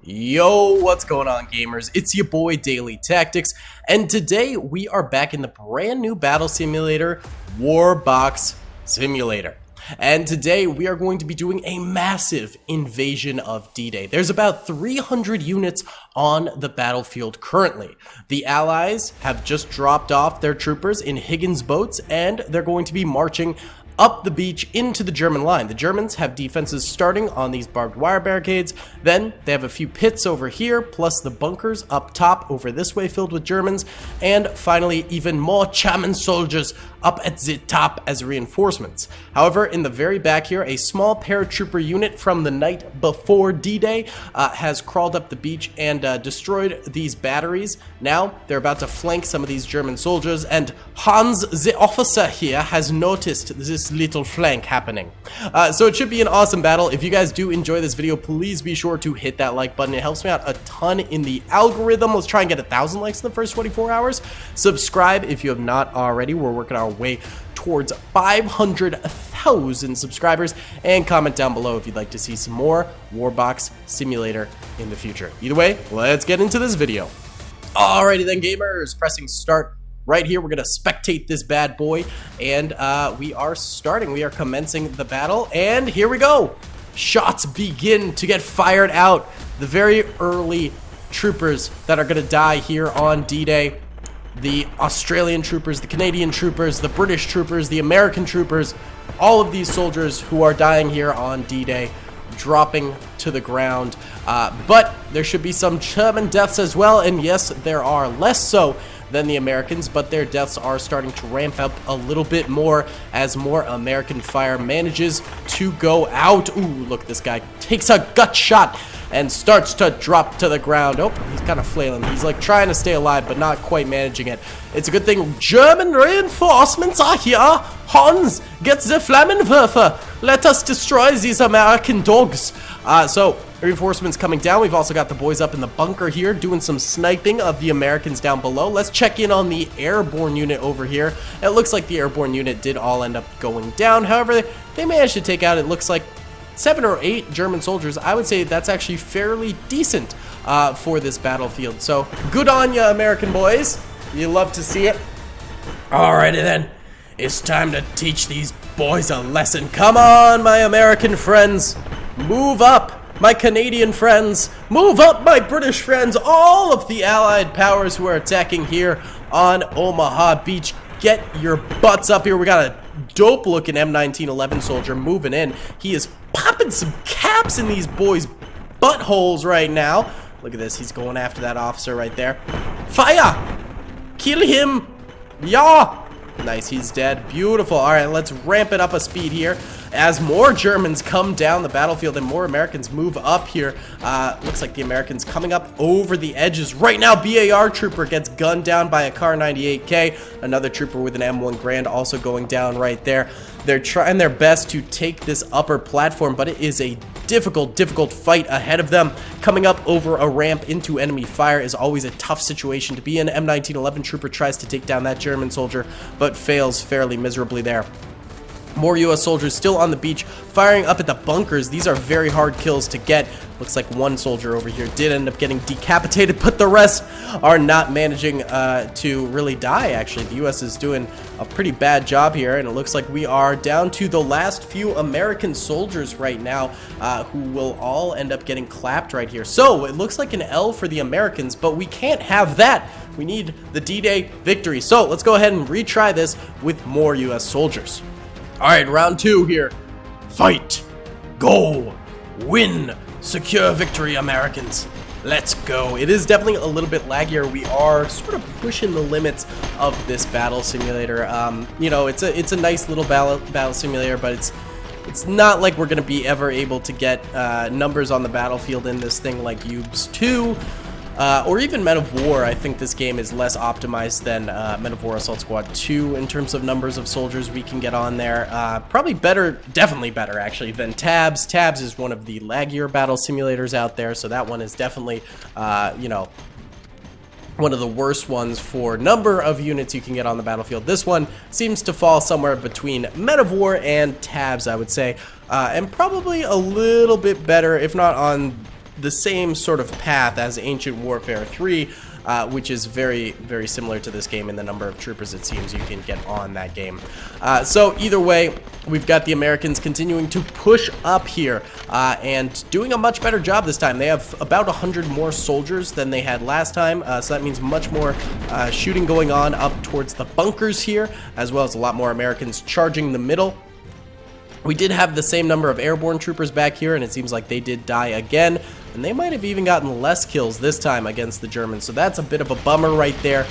Yo, what's going on, gamers? It's your boy Daily Tactics, and today we are back in the brand new Battle Simulator Warbox Simulator. And today we are going to be doing a massive invasion of D-Day. There's about 300 units on the battlefield currently. The Allies have just dropped off their troopers in Higgins boats, and they're going to be marching up the beach into the German line. The Germans have defenses starting on these barbed wire barricades. Then they have a few pits over here, plus the bunkers up top over this way filled with Germans. And finally, even more German soldiers up at the top as reinforcements. However, in the very back here, a small paratrooper unit from the night before D-Day has crawled up the beach and destroyed these batteries. Now, they're about to flank some of these German soldiers, and Hans, the officer here, has noticed this little flank happening. So it should be an awesome battle. If you guys do enjoy this video, please be sure to hit that like button. It helps me out a ton in the algorithm. Let's try and get 1,000 likes in the first 24 hours. Subscribe if you have not already. We're working our way towards 500,000 subscribers, and comment down below if you'd like to see some more Warbox Simulator in the future. Either way, let's get into this video. Alrighty then, gamers, pressing start right here. We're gonna spectate this bad boy, and we are starting. We are commencing the battle, and here we go. Shots begin to get fired out. The very early troopers that are gonna die here on D-Day. The Australian troopers, the Canadian troopers, the British troopers, the American troopers, all of these soldiers who are dying here on D-Day, dropping to the ground. But there should be some German deaths as well, and yes, there are, less so than the Americans, but their deaths are starting to ramp up a little bit more as more American fire manages to go out. Ooh, look, this guy takes a gut shot and starts to drop to the ground. Oh, he's kind of flailing. He's like trying to stay alive, but not quite managing it. It's a good thing German reinforcements are here. Hans, get the Flammenwerfer. Let us destroy these American dogs. So reinforcements coming down. We've also got the boys up in the bunker here doing some sniping of the Americans down below. Let's check in on the airborne unit over here. It looks like the airborne unit did all end up going down. However, they managed to take out, it looks like, 7 or 8 German soldiers. I would say that's actually fairly decent for this battlefield. So good on ya, American boys. You love to see it. Alrighty then. It's time to teach these boys a lesson. Come on, my American friends. Move up. My Canadian friends, move up, my British friends, all of the allied powers who are attacking here on Omaha Beach. Get your butts up here. We got a dope looking M1911 soldier moving in. He is popping some caps in these boys' buttholes right now. Look at this. He's going after that officer right there. Fire! Kill him! Yeah! Nice, he's dead. Beautiful. All right, let's ramp it up a speed here as more Germans come down the battlefield and more Americans move up here. Looks like the Americans coming up over the edges. Right now, BAR trooper gets gunned down by a Car 98K. Another trooper with an M1 Grand also going down right there. They're trying their best to take this upper platform, but it is a difficult fight ahead of them. Coming up over a ramp into enemy fire is always a tough situation to be in. M1911 trooper tries to take down that German soldier, but fails fairly miserably there. More U.S. soldiers still on the beach, firing up at the bunkers. These are very hard kills to get. Looks like one soldier over here did end up getting decapitated, but the rest are not managing to really die, actually. The U.S. is doing a pretty bad job here, and it looks like we are down to the last few American soldiers right now, who will all end up getting clapped right here. So it looks like an L for the Americans, but we can't have that. We need the D-Day victory. So let's go ahead and retry this with more U.S. soldiers. All right, round 2 here. Fight, go, win, secure victory, Americans. Let's go. It is definitely a little bit laggier. We are sort of pushing the limits of this battle simulator. You know, it's a nice little battle simulator, but it's not like we're gonna be ever able to get numbers on the battlefield in this thing like Ubes 2. Or even Men of War. I think this game is less optimized than Men of War Assault Squad 2 in terms of numbers of soldiers we can get on there. Probably better, definitely better actually, than Tabs. Tabs is one of the laggier battle simulators out there, so that one is definitely, you know, one of the worst ones for number of units you can get on the battlefield. This one seems to fall somewhere between Men of War and Tabs, I would say, and probably a little bit better, if not on the same sort of path as Ancient Warfare 3, which is very, very similar to this game in the number of troopers it seems you can get on that game. So either way, we've got the Americans continuing to push up here and doing a much better job this time. They have about 100 more soldiers than they had last time, so that means much more shooting going on up towards the bunkers here, as well as a lot more Americans charging the middle. We did have the same number of airborne troopers back here, and it seems like they did die again. And they might have even gotten less kills this time against the Germans. So that's a bit of a bummer right there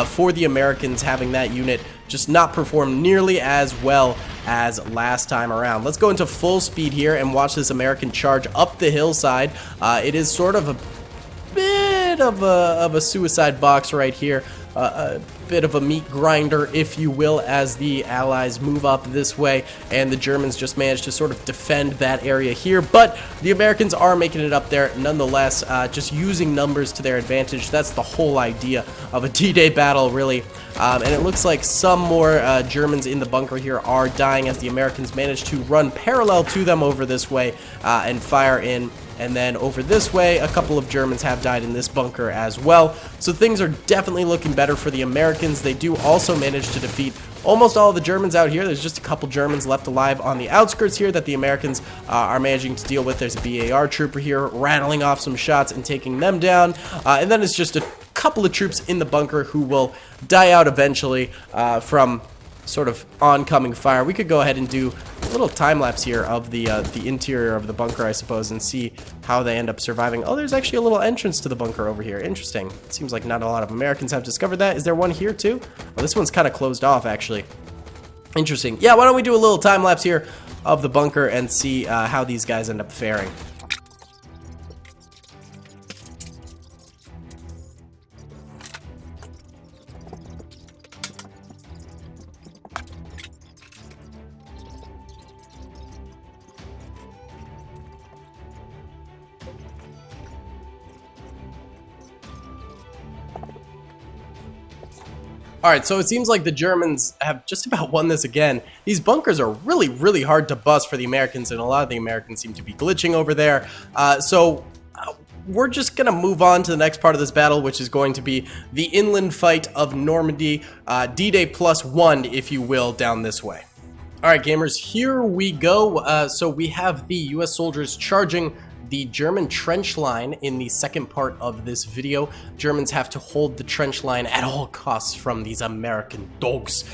for the Americans, having that unit just not perform nearly as well as last time around. Let's go into full speed here and watch this American charge up the hillside. It is sort of a bit of a suicide box right here. A bit of a meat grinder, if you will, as the Allies move up this way, and the Germans just managed to sort of defend that area here, but the Americans are making it up there nonetheless, just using numbers to their advantage. That's the whole idea of a D-Day battle, really. And it looks like some more Germans in the bunker here are dying as the Americans manage to run parallel to them over this way and fire in. And then over this way, a couple of Germans have died in this bunker as well. So things are definitely looking better for the Americans. They do also manage to defeat almost all of the Germans out here. There's just a couple Germans left alive on the outskirts here that the Americans are managing to deal with. There's a BAR trooper here rattling off some shots and taking them down. And then it's just a couple of troops in the bunker who will die out eventually from sort of oncoming fire. We could go ahead and do a little time lapse here of the interior of the bunker, I suppose, and see how they end up surviving. Oh, there's actually a little entrance to the bunker over here. Interesting. It seems like not a lot of Americans have discovered that. Is there one here too? Well, this one's kind of closed off, actually. Interesting. Yeah, why don't we do a little time lapse here of the bunker and see how these guys end up faring. Alright, so it seems like the Germans have just about won this again. These bunkers are really, really hard to bust for the Americans, and a lot of the Americans seem to be glitching over there. We're just going to move on to the next part of this battle, which is going to be the inland fight of Normandy, D-Day +1, if you will, down this way. Alright, gamers, here we go. So we have the US soldiers charging the German trench line in the second part of this video. Germans have to hold the trench line at all costs from these American dogs.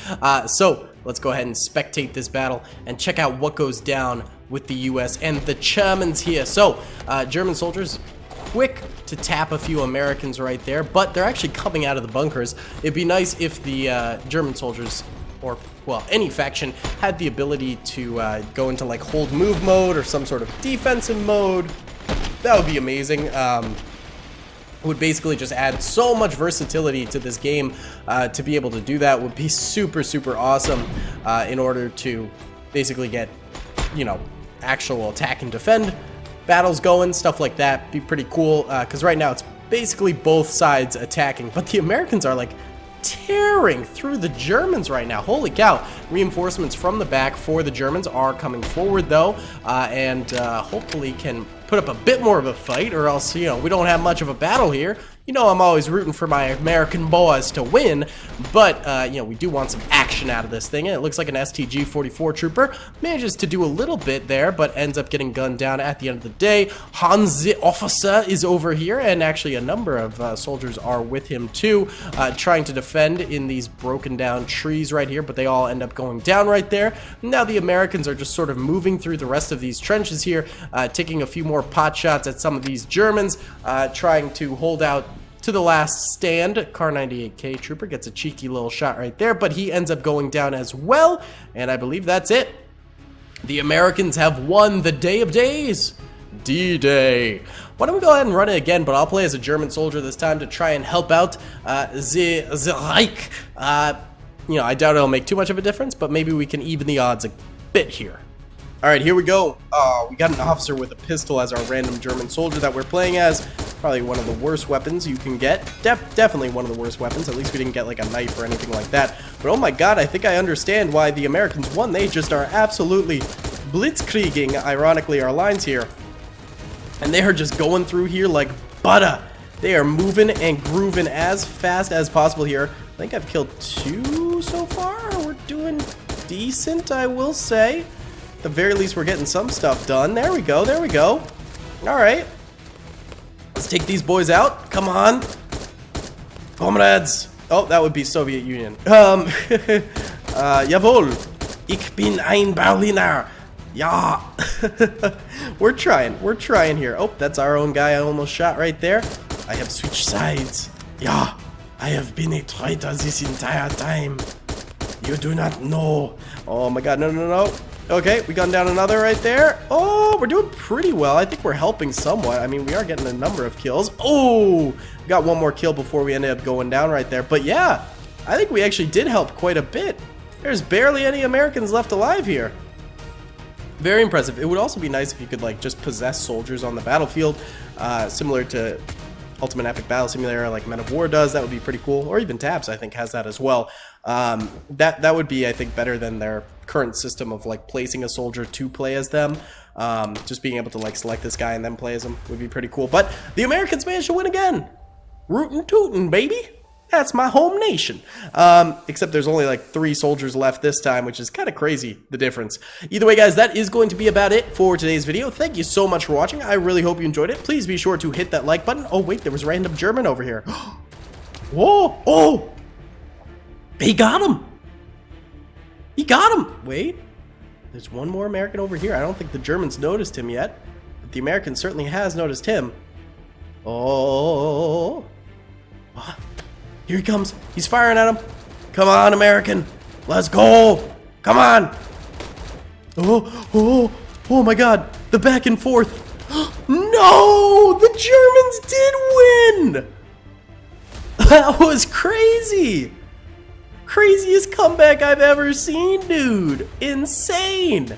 So let's go ahead and spectate this battle and check out what goes down with the US and the Germans here. So German soldiers quick to tap a few Americans right there, but they're actually coming out of the bunkers. It'd be nice if the German soldiers, or well, any faction, had the ability to go into like hold move mode or some sort of defensive mode. That would be amazing. Would basically just add so much versatility to this game. To be able to do that would be super, super awesome in order to basically get, you know, actual attack and defend battles going, stuff like that. Be pretty cool, because right now it's basically both sides attacking, but the Americans are like tearing through the Germans right now. Holy cow. Reinforcements from the back for the Germans are coming forward though, and hopefully can put up a bit more of a fight, or else, you know, we don't have much of a battle here. You know, I'm always rooting for my American boys to win, but, you know, we do want some action out of this thing, and it looks like an STG-44 trooper manages to do a little bit there, but ends up getting gunned down at the end of the day. Hans the officer is over here, and actually a number of soldiers are with him too, trying to defend in these broken down trees right here, but they all end up going down right there. Now the Americans are just sort of moving through the rest of these trenches here, taking a few more pot shots at some of these Germans, trying to hold out to the last stand. Car 98K trooper gets a cheeky little shot right there, but he ends up going down as well, and I believe that's it. The Americans have won the Day of Days, D-Day. Why don't we go ahead and run it again, but I'll play as a German soldier this time to try and help out the Reich. You know, I doubt it'll make too much of a difference, but maybe we can even the odds a bit here. Alright, here we go. We got an officer with a pistol as our random German soldier that we're playing as. Probably one of the worst weapons you can get. Definitely one of the worst weapons. At least we didn't get like a knife or anything like that. But oh my god, I think I understand why the Americans won. They just are absolutely blitzkrieging, ironically, our lines here. And they are just going through here like butter. They are moving and grooving as fast as possible here. I think I've killed 2 so far. We're doing decent, I will say. At the very least, we're getting some stuff done. There we go, there we go. All right. Let's take these boys out. Come on. Comrades. Oh, that would be Soviet Union. Jawohl. Ich bin ein Berliner. Ja. We're trying here. Oh, that's our own guy I almost shot right there. I have switched sides. Yeah, I have been a traitor this entire time. You do not know. Oh my god, no, no, no. Okay, we got down another right there. Oh, we're doing pretty well. I think we're helping somewhat. I mean, we are getting a number of kills. Oh, we got one more kill before we ended up going down right there. But yeah, I think we actually did help quite a bit. There's barely any Americans left alive here. Very impressive. It would also be nice if you could like just possess soldiers on the battlefield, similar to Ultimate Epic Battle Simulator like Men of War does. That would be pretty cool. Or even Tabs, I think, has that as well. That would be, I think, better than their current system of like placing a soldier to play as them. Just being able to like select this guy and then play as him would be pretty cool. But the Americans managed to win again. Rootin' tootin', baby. That's my home nation. Except there's only like 3 soldiers left this time, which is kind of crazy, the difference. Either way, guys, that is going to be about it for today's video. Thank you so much for watching. I really hope you enjoyed it. Please be sure to hit that like button. Oh, wait, there was random German over here. Whoa, oh, he got him. He got him. Wait, there's one more American over here. I don't think the Germans noticed him yet, but the American certainly has noticed him. Oh, what? Here he comes. He's firing at him. Come on, American. Let's go. Come on. Oh, oh, oh my god. The back and forth. No, the Germans did win. That was crazy. Craziest comeback I've ever seen, dude. Insane.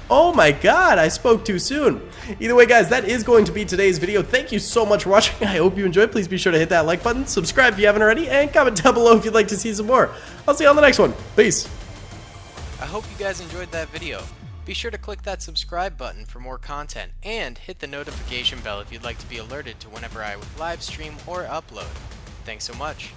Oh my god, I spoke too soon. Either way, guys, that is going to be today's video. Thank you so much for watching. I hope you enjoyed. Please be sure to hit that like button, subscribe if you haven't already, and comment down below if you'd like to see some more. I'll see you on the next one. Peace. I hope you guys enjoyed that video. Be sure to click that subscribe button for more content, and hit the notification bell if you'd like to be alerted to whenever I live stream or upload. Thanks so much.